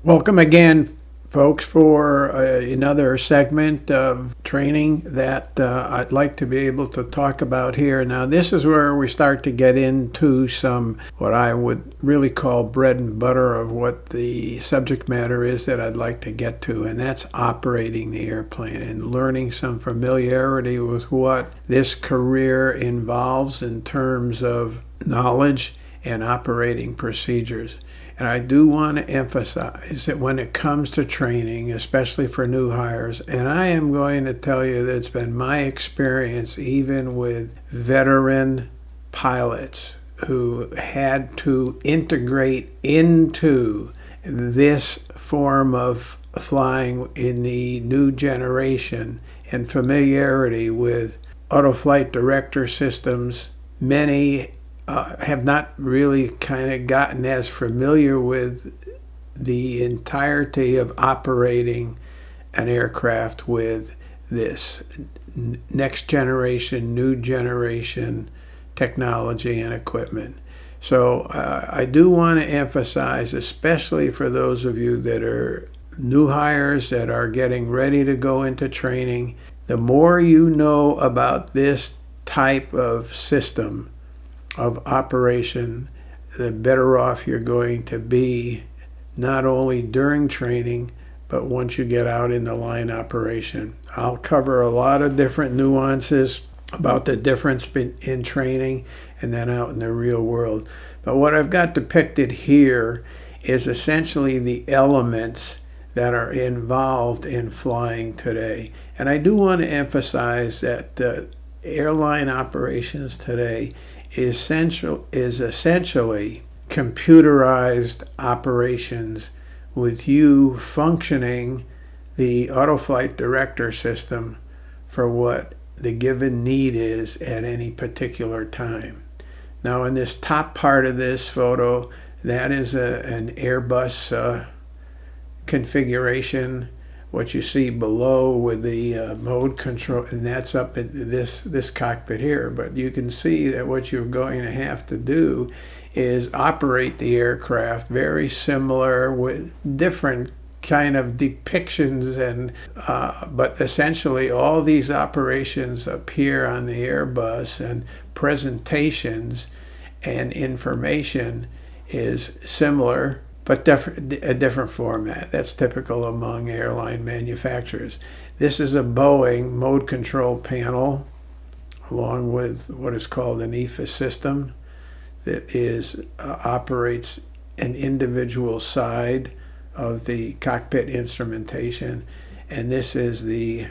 Welcome again, folks, for another segment of training that I'd like to be able to talk about here. Now, this is where we start to get into some what I would really call bread and butter of what the subject matter is that I'd like to get to, and that's operating the airplane and learning some familiarity with what this career involves in terms of knowledge and operating procedures. And I do want to emphasize that when it comes to training, especially for new hires, and I am going to tell you that it's been my experience even with veteran pilots who had to integrate into this form of flying in the new generation and familiarity with auto flight director systems. Many have not really kind of gotten as familiar with the entirety of operating an aircraft with this next generation, new generation technology and equipment. So I do want to emphasize, especially for those of you that are new hires that are getting ready to go into training, the more you know about this type of system of operation, the better off you're going to be, not only during training, but once you get out in the line operation. I'll cover a lot of different nuances about the difference in training and then out in the real world. But what I've got depicted here is essentially the elements that are involved in flying today. And I do want to emphasize that airline operations today is essentially computerized operations with you functioning the auto flight director system for what the given need is at any particular time. Now, in this top part of this photo, that is an Airbus configuration. What you see below with the mode control, and that's up in this cockpit here. But you can see that what you're going to have to do is operate the aircraft very similar with different kind of depictions, and but essentially all these operations appear on the Airbus, and presentations and information is similar, but a different format. That's typical among airline manufacturers. This is a Boeing mode control panel, along with what is called an EFIS system that operates an individual side of the cockpit instrumentation. And this is the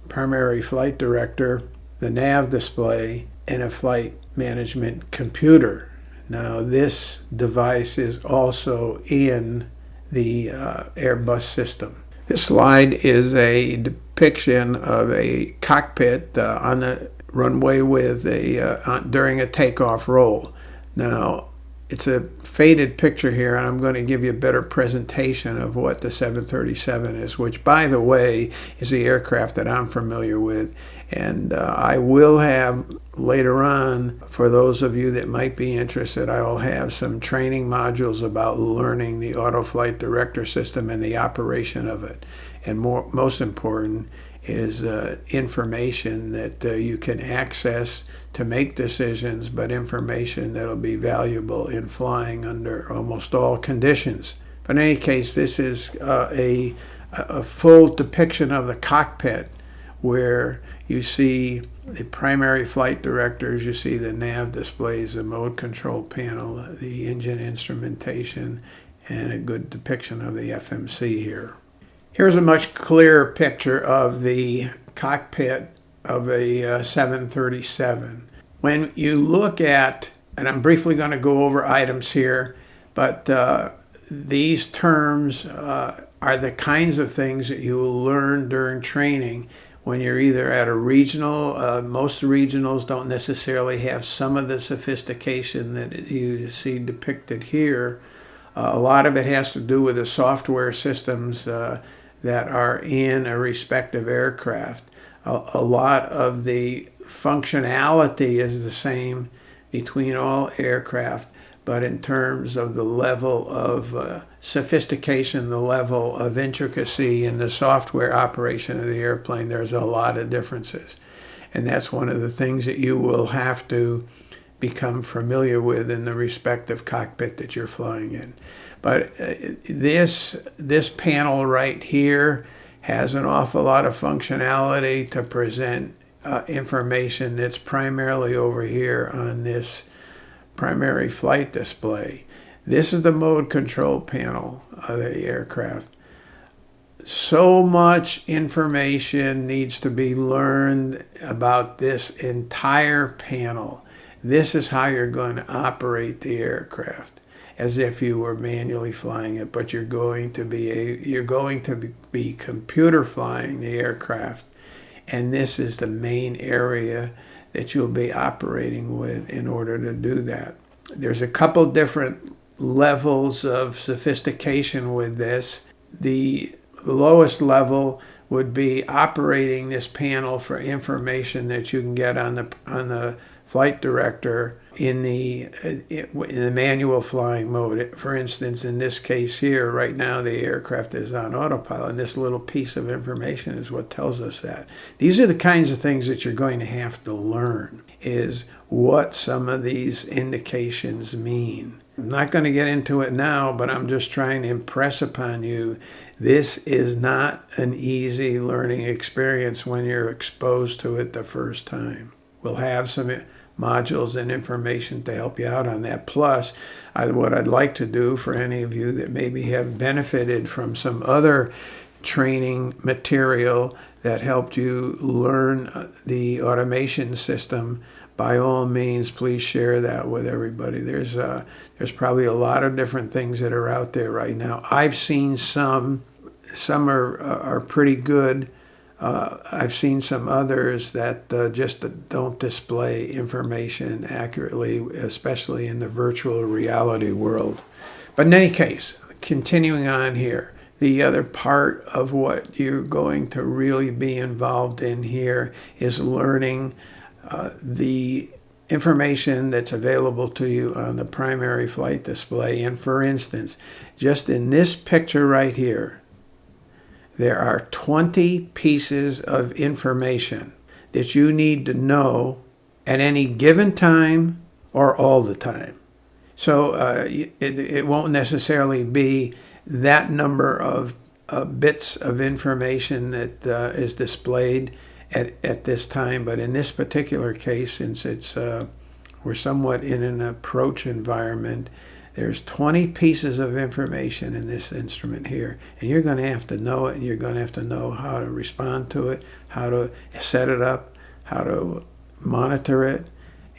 primary flight director, the nav display, and a flight management computer. Now, this device is also in the Airbus system. This slide is a depiction of a cockpit on the runway with during a takeoff roll. Now, it's a faded picture here, and I'm going to give you a better presentation of what the 737 is, which, by the way, is the aircraft that I'm familiar with. And I will have later on, for those of you that might be interested, I will have some training modules about learning the auto flight director system and the operation of it. And most important is information that you can access to make decisions, but information that will be valuable in flying under almost all conditions. But in any case, this is a full depiction of the cockpit, where you see the primary flight directors, you see the nav displays, the mode control panel, the engine instrumentation, and a good depiction of the FMC here. Here's a much clearer picture of the cockpit of a 737. When you look at, and I'm briefly going to go over items here, but these terms are the kinds of things that you will learn during training when you're either at a regional. Most regionals don't necessarily have some of the sophistication that you see depicted here. A lot of it has to do with the software systems that are in a respective aircraft. A lot of the functionality is the same between all aircraft, but in terms of the level of sophistication, the level of intricacy in the software operation of the airplane, there's a lot of differences. And that's one of the things that you will have to become familiar with in the respective cockpit that you're flying in. But this panel right here has an awful lot of functionality to present information that's primarily over here on this primary flight display. This is the mode control panel of the aircraft. So much information needs to be learned about this entire panel. This is how you're going to operate the aircraft, as if you were manually flying it, but you're going to be computer flying the aircraft, and this is the main area that you'll be operating with in order to do that. There's a couple different levels of sophistication with this. The lowest level would be operating this panel for information that you can get on the flight director in the manual flying mode. For instance, in this case here, right now the aircraft is on autopilot, and this little piece of information is what tells us that. These are the kinds of things that you're going to have to learn, is what some of these indications mean. I'm not going to get into it now, but I'm just trying to impress upon you, this is not an easy learning experience when you're exposed to it the first time. We'll have some modules and information to help you out on that. Plus, what I'd like to do for any of you that maybe have benefited from some other training material that helped you learn the automation system, by all means, please share that with everybody. There's probably a lot of different things that are out there right now. I've seen some are pretty good. I've seen some others that just don't display information accurately, especially in the virtual reality world. But in any case, continuing on here, the other part of what you're going to really be involved in here is learning the information that's available to you on the primary flight display. And for instance, just in this picture right here, there are 20 pieces of information that you need to know at any given time or all the time. So it won't necessarily be that number of bits of information that is displayed at this time, but in this particular case, since we're somewhat in an approach environment, there's 20 pieces of information in this instrument here, and you're going to have to know it, and you're going to have to know how to respond to it, how to set it up, how to monitor it,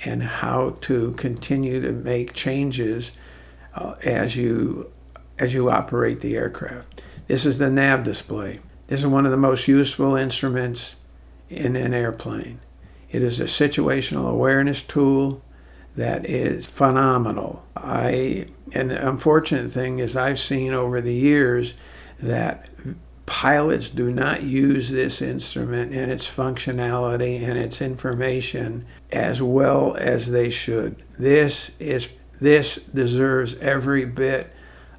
and how to continue to make changes as you operate the aircraft. This is the nav display. This is one of the most useful instruments in an airplane. It is a situational awareness tool that is phenomenal. And the unfortunate thing is I've seen over the years that pilots do not use this instrument and its functionality and its information as well as they should. This deserves every bit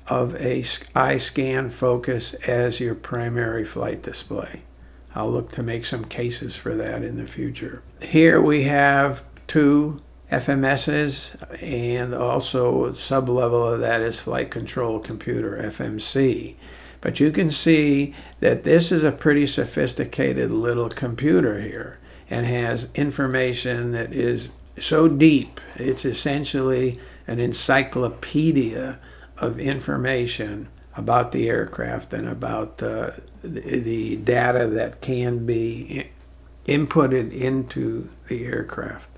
of a eye scan focus as your primary flight display. I'll look to make some cases for that in the future. Here we have two FMSs, and also a sub-level of that is flight control computer, FMC. But you can see that this is a pretty sophisticated little computer here and has information that is so deep. It's essentially an encyclopedia of information about the aircraft and about the data that can be inputted into the aircraft.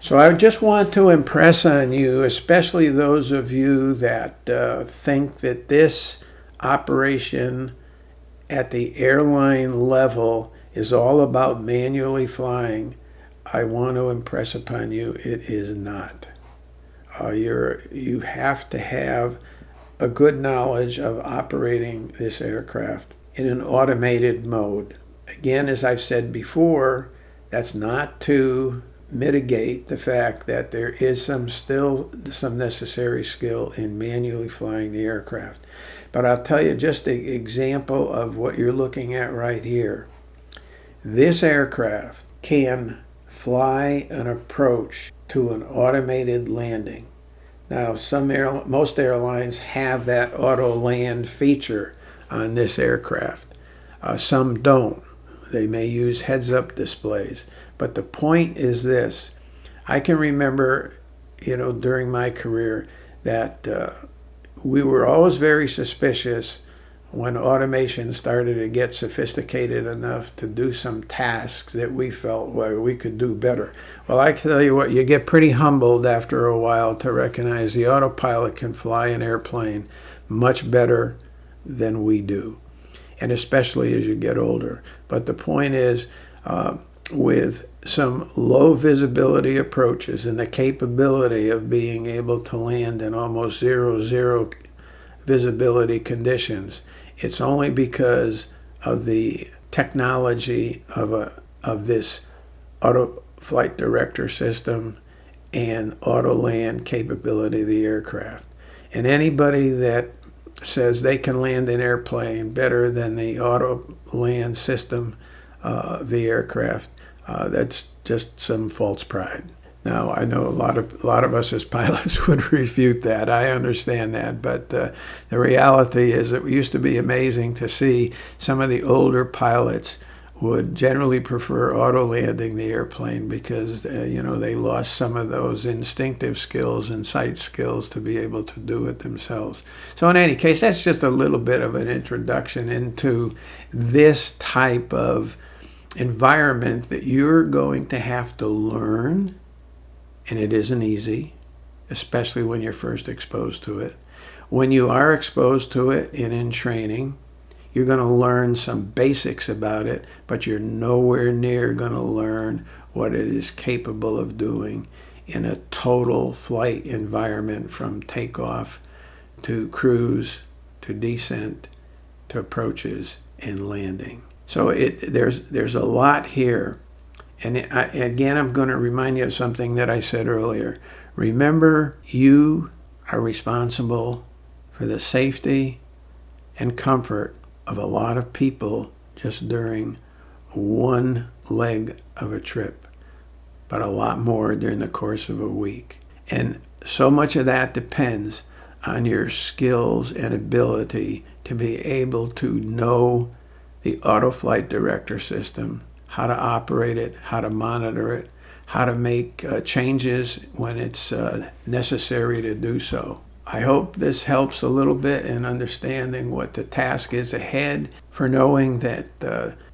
So I just want to impress on you, especially those of you that think that this operation at the airline level is all about manually flying. I want to impress upon you, it is not. You have to have a good knowledge of operating this aircraft in an automated mode. Again, as I've said before, that's not to mitigate the fact that there is still some necessary skill in manually flying the aircraft. But I'll tell you just an example of what you're looking at right here. This aircraft can fly an approach to an automated landing. Now, most airlines have that auto land feature on this aircraft. Some don't. They may use heads-up displays. But the point is this. I can remember, during my career that we were always very suspicious when automation started to get sophisticated enough to do some tasks that we felt we could do better. Well, I tell you what, you get pretty humbled after a while to recognize the autopilot can fly an airplane much better than we do, and especially as you get older. But the point is, with some low visibility approaches and the capability of being able to land in almost zero visibility conditions, it's only because of the technology of this auto flight director system and auto land capability of the aircraft. And anybody that says they can land an airplane better than the auto land system of the aircraft, that's just some false pride. Now, I know a lot of us as pilots would refute that. I understand that, but the reality is it used to be amazing to see some of the older pilots would generally prefer auto landing the airplane because they lost some of those instinctive skills and sight skills to be able to do it themselves. So in any case, that's just a little bit of an introduction into this type of environment that you're going to have to learn. And it isn't easy, especially when you're first exposed to it. When you are exposed to it and in training, you're going to learn some basics about it, but you're nowhere near going to learn what it is capable of doing in a total flight environment, from takeoff to cruise to descent to approaches and landing. So there's a lot here. And again, I'm going to remind you of something that I said earlier. Remember, you are responsible for the safety and comfort of a lot of people just during one leg of a trip, but a lot more during the course of a week. And so much of that depends on your skills and ability to be able to know the auto flight director system, how to operate it, how to monitor it, how to make changes when it's necessary to do so. I hope this helps a little bit in understanding what the task is ahead, for knowing that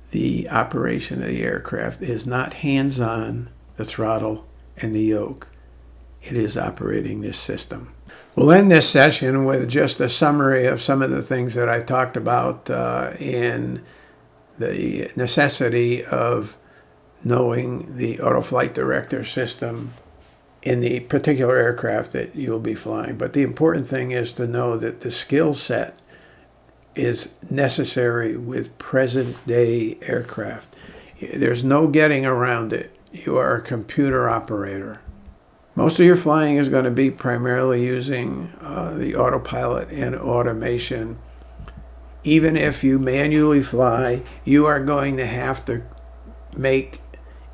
the operation of the aircraft is not hands-on, the throttle and the yoke. It is operating this system. We'll end this session with just a summary of some of the things that I talked about in the necessity of knowing the auto flight director system in the particular aircraft that you'll be flying. But the important thing is to know that the skill set is necessary with present day aircraft. There's no getting around it. You are a computer operator. Most of your flying is going to be primarily using the autopilot and automation. Even if you manually fly, you are going to have to make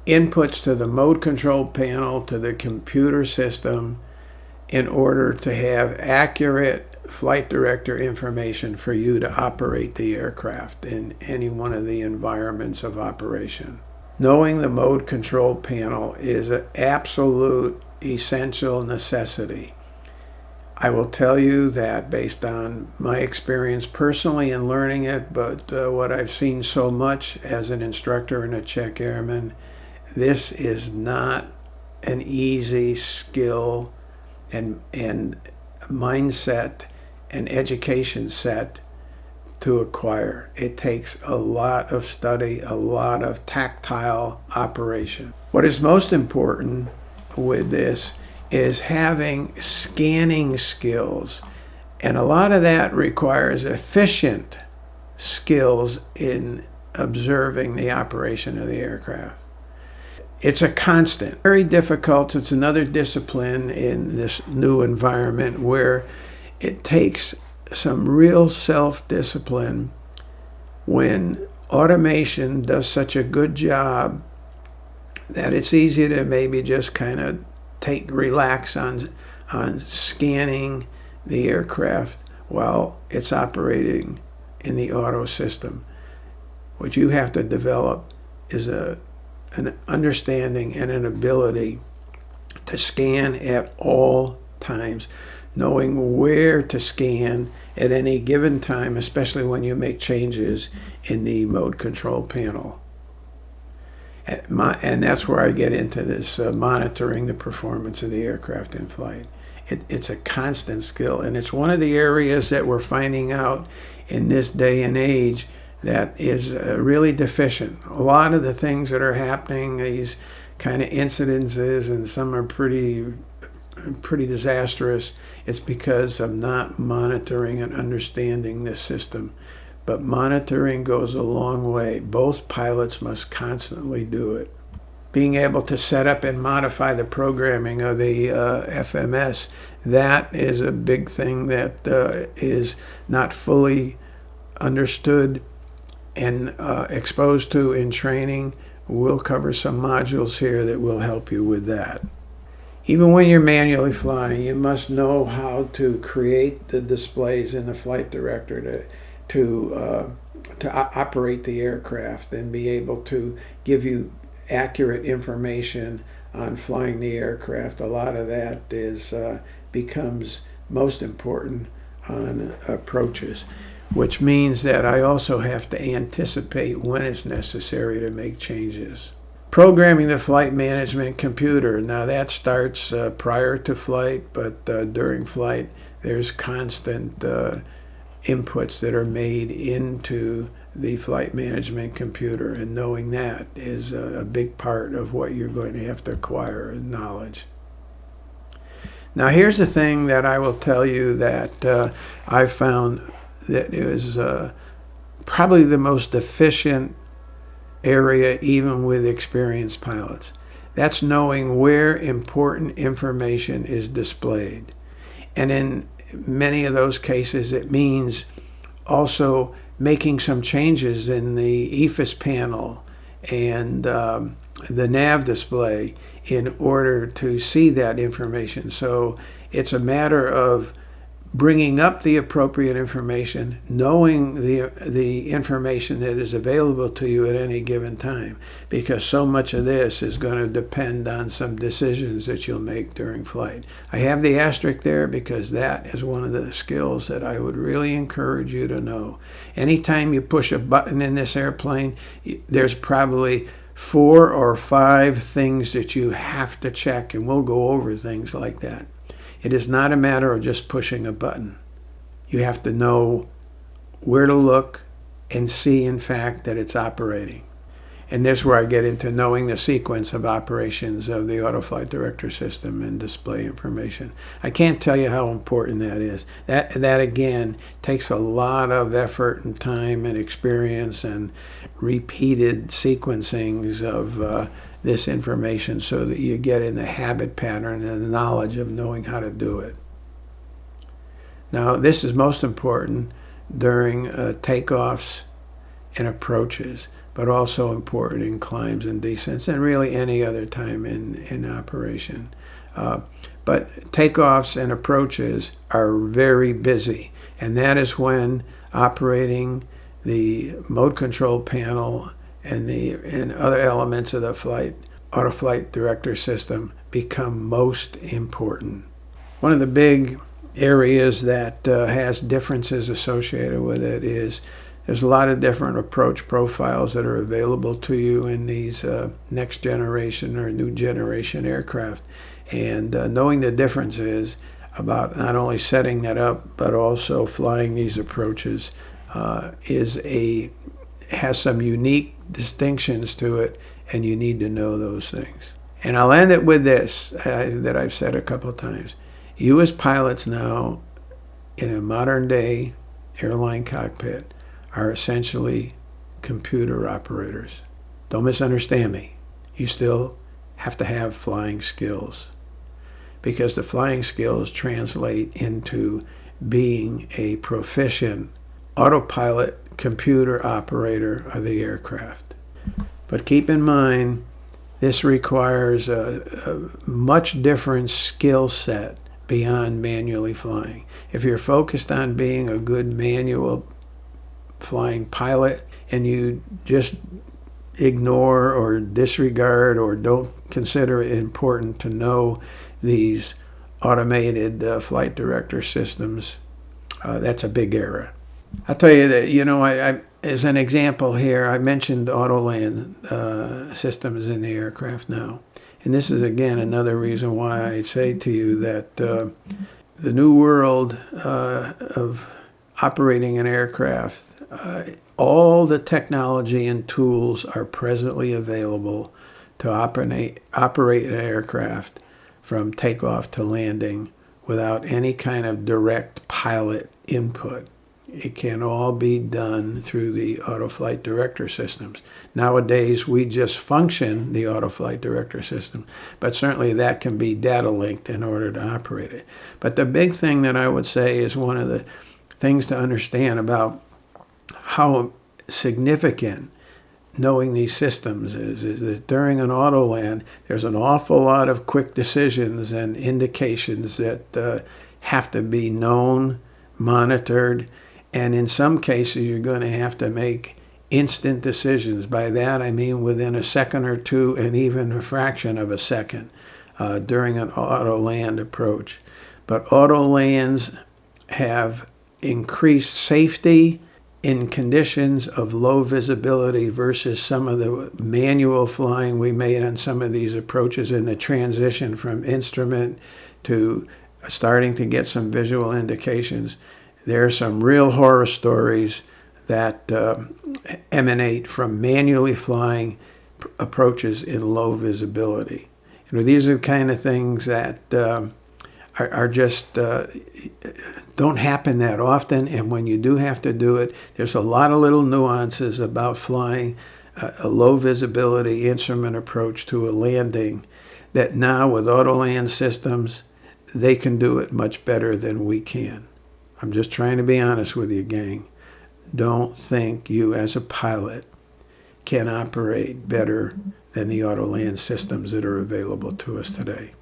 inputs to the mode control panel, to the computer system, in order to have accurate flight director information for you to operate the aircraft in any one of the environments of operation. Knowing the mode control panel is an absolute essential necessity. I will tell you that based on my experience personally in learning it, but what I've seen so much as an instructor and a check airman, this is not an easy skill and mindset and education set to acquire. It takes a lot of study, a lot of tactile operation. What is most important with this is having scanning skills, and a lot of that requires efficient skills in observing the operation of the aircraft. It's a constant, very difficult. It's another discipline in this new environment where it takes some real self-discipline when automation does such a good job that it's easy to maybe just kind of relax on scanning the aircraft while it's operating in the auto system. What you have to develop is an understanding and an ability to scan at all times, knowing where to scan at any given time, especially when you make changes in the mode control panel. And that's where I get into this monitoring the performance of the aircraft in flight. It's a constant skill, and it's one of the areas that we're finding out in this day and age that is really deficient. A lot of the things that are happening, these kind of incidences, and some are pretty disastrous, it's because of not monitoring and understanding this system. But monitoring goes a long way. Both pilots must constantly do it. Being able to set up and modify the programming of the FMS, that is a big thing that is not fully understood and exposed to in training. We'll cover some modules here that will help you with that. Even when you're manually flying, you must know how to create the displays in the flight director to operate the aircraft and be able to give you accurate information on flying the aircraft. A lot of that becomes most important on approaches, which means that I also have to anticipate when it's necessary to make changes. Programming the flight management computer. Now that starts prior to flight, but during flight there's constant inputs that are made into the flight management computer, and knowing that is a big part of what you're going to have to acquire in knowledge. Now here's the thing that I will tell you that I found that is probably the most deficient area even with experienced pilots. That's knowing where important information is displayed. And in many of those cases it means also making some changes in the EFIS panel and the nav display in order to see that information. So it's a matter of bringing up the appropriate information, knowing the information that is available to you at any given time, because so much of this is going to depend on some decisions that you'll make during flight. I have the asterisk there because that is one of the skills that I would really encourage you to know. Anytime you push a button in this airplane, there's probably 4 or 5 things that you have to check, and we'll go over things like that. It is not a matter of just pushing a button. You have to know where to look and see, in fact, that it's operating. And this is where I get into knowing the sequence of operations of the auto flight director system and display information. I can't tell you how important that is. That again takes a lot of effort and time and experience and repeated sequencings of this information so that you get in the habit pattern and the knowledge of knowing how to do it. Now, this is most important during takeoffs and approaches, but also important in climbs and descents and really any other time in operation. But takeoffs and approaches are very busy, and that is when operating the mode control panel and other elements of the auto flight director system become most important. One of the big areas that has differences associated with it is there's a lot of different approach profiles that are available to you in these next generation or new generation aircraft, and knowing the differences about not only setting that up but also flying these approaches has some unique distinctions to it, and you need to know those things. And I'll end it with this that I've said a couple of times. You as pilots now in a modern day airline cockpit are essentially computer operators. Don't misunderstand me. You still have to have flying skills, because the flying skills translate into being a proficient autopilot computer operator of the aircraft. But keep in mind, this requires a much different skill set beyond manually flying. If you're focused on being a good manual flying pilot and you just ignore or disregard or don't consider it important to know these automated flight director systems, that's a big error. I'll tell you that, I as an example here, I mentioned Autoland systems in the aircraft now. And this is, again, another reason why I say to you that the new world of operating an aircraft, all the technology and tools are presently available to operate an aircraft from takeoff to landing without any kind of direct pilot input. It can all be done through the auto flight director systems. Nowadays, we just function the auto flight director system, but certainly that can be data linked in order to operate it. But the big thing that I would say is one of the things to understand about how significant knowing these systems is that during an auto land, there's an awful lot of quick decisions and indications that have to be known, monitored, and in some cases, you're going to have to make instant decisions. By that, I mean within a second or two and even a fraction of a second during an auto land approach. But auto lands have increased safety in conditions of low visibility versus some of the manual flying we made on some of these approaches in the transition from instrument to starting to get some visual indications. There are some real horror stories that emanate from manually flying approaches in low visibility. These are the kind of things that are just don't happen that often, and when you do have to do it, there's a lot of little nuances about flying a low visibility instrument approach to a landing that now with auto land systems, they can do it much better than we can. I'm just trying to be honest with you, gang. Don't think you as a pilot can operate better than the auto land systems that are available to us today.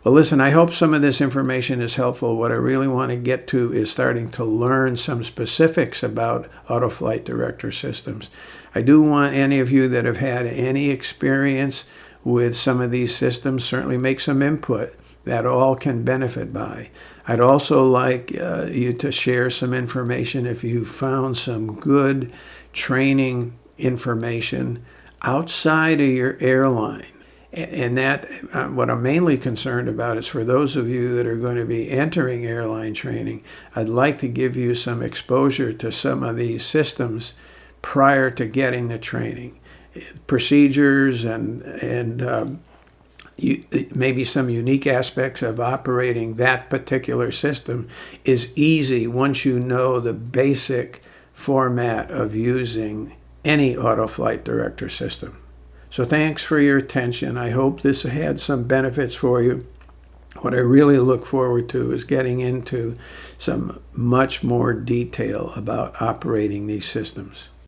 Well, listen, I hope some of this information is helpful. What I really want to get to is starting to learn some specifics about auto flight director systems. I do want any of you that have had any experience with some of these systems certainly make some input that all can benefit by. I'd also like you to share some information if you found some good training information outside of your airline. And that, what I'm mainly concerned about is for those of you that are going to be entering airline training, I'd like to give you some exposure to some of these systems prior to getting the training. Procedures and maybe some unique aspects of operating that particular system is easy once you know the basic format of using any auto flight director system. So thanks for your attention. I hope this had some benefits for you. What I really look forward to is getting into some much more detail about operating these systems.